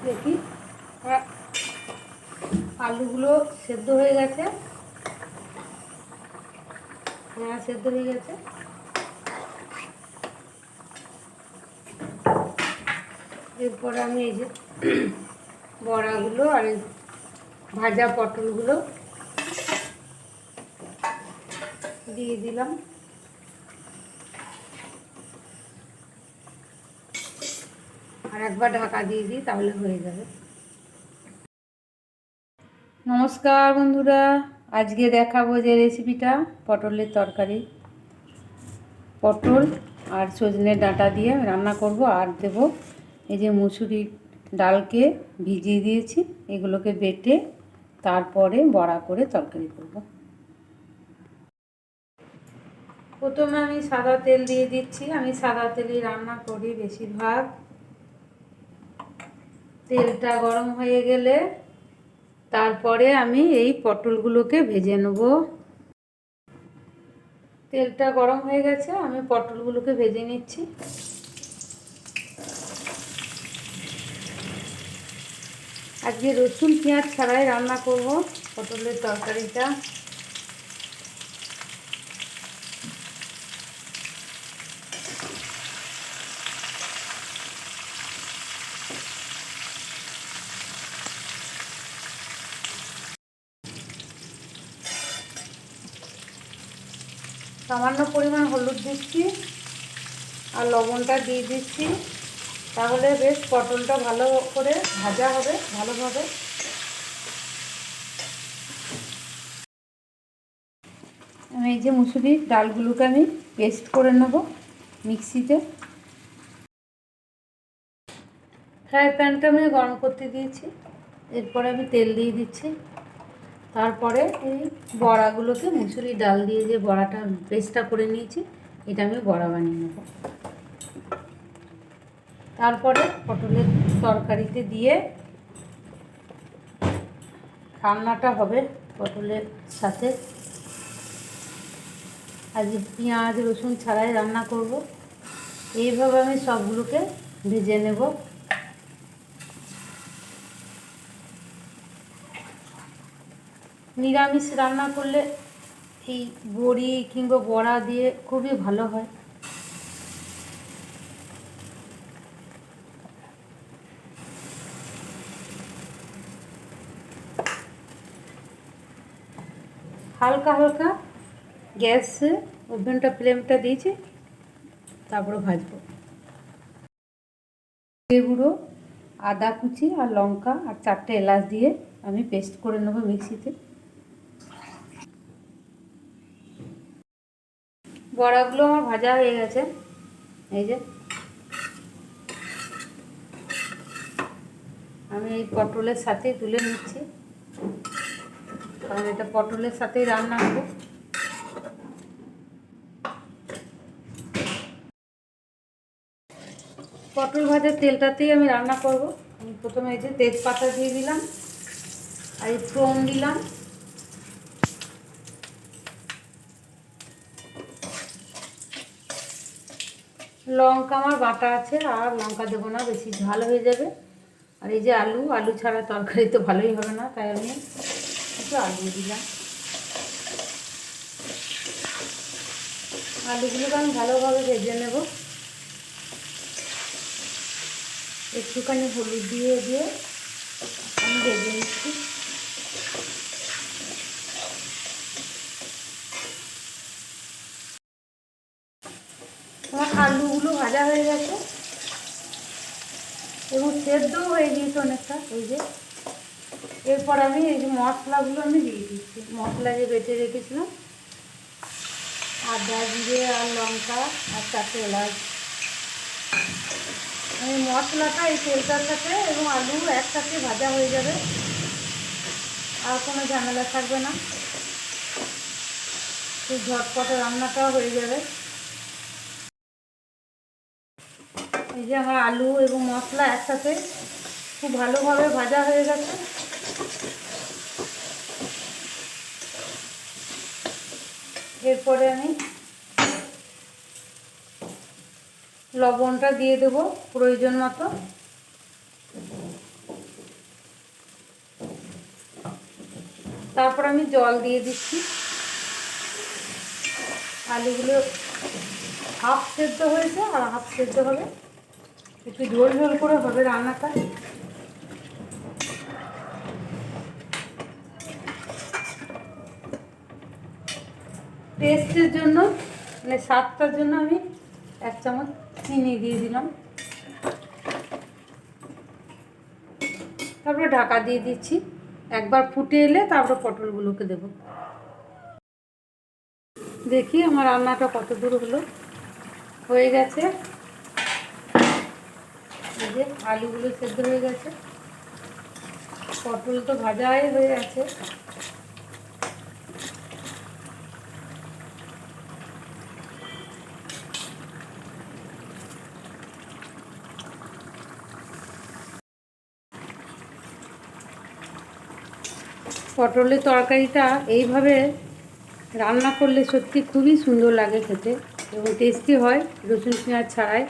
দেখি। হ্যাঁ, আলুগুলো সেদ্ধ হয়ে গেছে। হ্যাঁ, সেদ্ধ হয়ে গেছে। এরপরে আমি এই যে বড়াগুলো আর ভাজা পটলগুলো দিয়ে দিলাম। আর একবার ঢাকা দিয়ে দিই, তাহলে হয়ে যাবে। নমস্কার বন্ধুরা, আজকে দেখাবো যে রেসিপিটা পটলের তরকারি। পটল আর সজনে ডাঁটা দিয়ে রান্না করব। আর দেব এই যে মুসুরি ডালকে ভিজিয়ে দিয়েছি, এগুলোকে বেটে তারপরে বড়া করে তরকারি করব। প্রথমে আমি সাদা তেল দিয়ে দিচ্ছি। আমি সাদা তেলেই রান্না করি বেশিরভাগ। তেলটা গরম হয়ে গেলে তারপরে আমি এই পটলগুলোকে ভেজে নেব। তেলটা গরম হয়ে গেছে, আমি পটলগুলোকে ভেজে নিচ্ছি। আজকে রসুন পেঁয়াজ ছাড়াই রান্না করব পটলের তরকারিটা। সামান্য পরিমাণ হলুদ দিচ্ছি আর লবণটা দিয়ে দিচ্ছি, তাহলে বেশ পটলটা ভালো করে ভাজা হবে ভালোভাবে। আমি এই যে মুসুরির ডালগুলোকে আমি পেস্ট করে নেব মিক্সিতে। ফ্রাই প্যানটা আমি গরম করতে দিয়েছি। এরপরে আমি তেল দিয়ে দিচ্ছি। তারপরে এই বড়াগুলোকে মুসুরি ডাল দিয়ে যে বড়াটা পেস্টটা করে নিয়েছি, এটা আমি বড়া বানিয়ে নেব। তারপরে পটলের তরকারিতে দিয়ে রান্নাটা হবে পটলের সাথে। আজকে পেঁয়াজ রসুন ছাড়াই রান্না করব। এইভাবে আমি সবগুলোকে ভেজে নেব। নিরামিষ রান্না করলে এই বড়ি কিংবা বড়া দিয়ে খুবই ভালো হয়। হালকা হালকা গ্যাসে ওভেনটা ফ্লেমটা দিয়েছি, তারপরে ভাজবো। জিরে গুঁড়ো, আদা কুচি আর লঙ্কা আর 4টে এলাচ দিয়ে আমি পেস্ট করে নেবো মিক্সিতে। বড়াগুলো আমার ভাজা হয়ে গেছে, এই যে আমি এই পটলের সাথে তুলে নিচ্ছি, কারণ এটা পটলের সাথেই রান্না করব। পটল ভাজার তেলটাতেই আমি রান্না করব। আমি প্রথমে এই যে তেজপাতা দিয়ে দিলাম আর এই ফোড়ন দিলাম। লঙ্কা আমার বাটা আছে, আর লঙ্কা দেবো না, বেশি ঝাল হয়ে যাবে। আর এই যে আলু ছাড়া তরকারি তো ভালোই হবে না, তাই আমি একটু আলু দিলাম। আলুগুলোকে আমি ভালোভাবে ভেজে নেব। একটুখানি হলুদ দিয়ে দিয়ে আমি ভেজে নিচ্ছি। আমার আলুগুলো ভাজা হয়ে গেছে এবং সেদ্ধও হয়ে গিয়েছে অনেকটা। এই যে এরপর আমি এই যে মশলাগুলো আমি দিয়ে দিচ্ছি। মশলা যে বেটে রেখেছিলাম, আদা জিরে আর লঙ্কা আর 4টে এলাচ। এই মশলাটা এই তেলটার সাথে এবং আলু একসাথে ভাজা হয়ে যাবে, আর কোনো ঝামেলা থাকবে না, খুব ঝটপটে রান্নাটাও হয়ে যাবে। এই যে আমার আলু এবং মশলা একসাথে খুব ভালোভাবে ভাজা হয়ে গেছে। এরপরে আমি লবণটা দিয়ে দেবো প্রয়োজন মতো। তারপর আমি জল দিয়ে দিচ্ছি। আলুগুলো হাফ সেদ্ধ হয়েছে আর হাফ সেদ্ধ হবে, একটু ঝোল ঝোল করে হবে রান্নাটা। টেস্টের জন্য মানে স্বাদটার জন্য আমি 1 চামচ চিনি দিয়ে দিলাম। তারপরে ঢাকা দিয়ে দিচ্ছি, একবার ফুটে এলে তারপর পটলগুলোকে দেব। দেখি আমার রান্নাটা কত দূর হলো, হয়ে গেছে। এই যে আলুগুলো সেদ্ধ হয়ে গেছে, পটল তো ভাজাই হয়ে গেছে। পটলের তরকারিটা এইভাবে রান্না করলে সত্যি খুবই সুন্দর লাগে খেতে এবং টেস্টি হয় রসুন পেঁয়াজ ছাড়াই।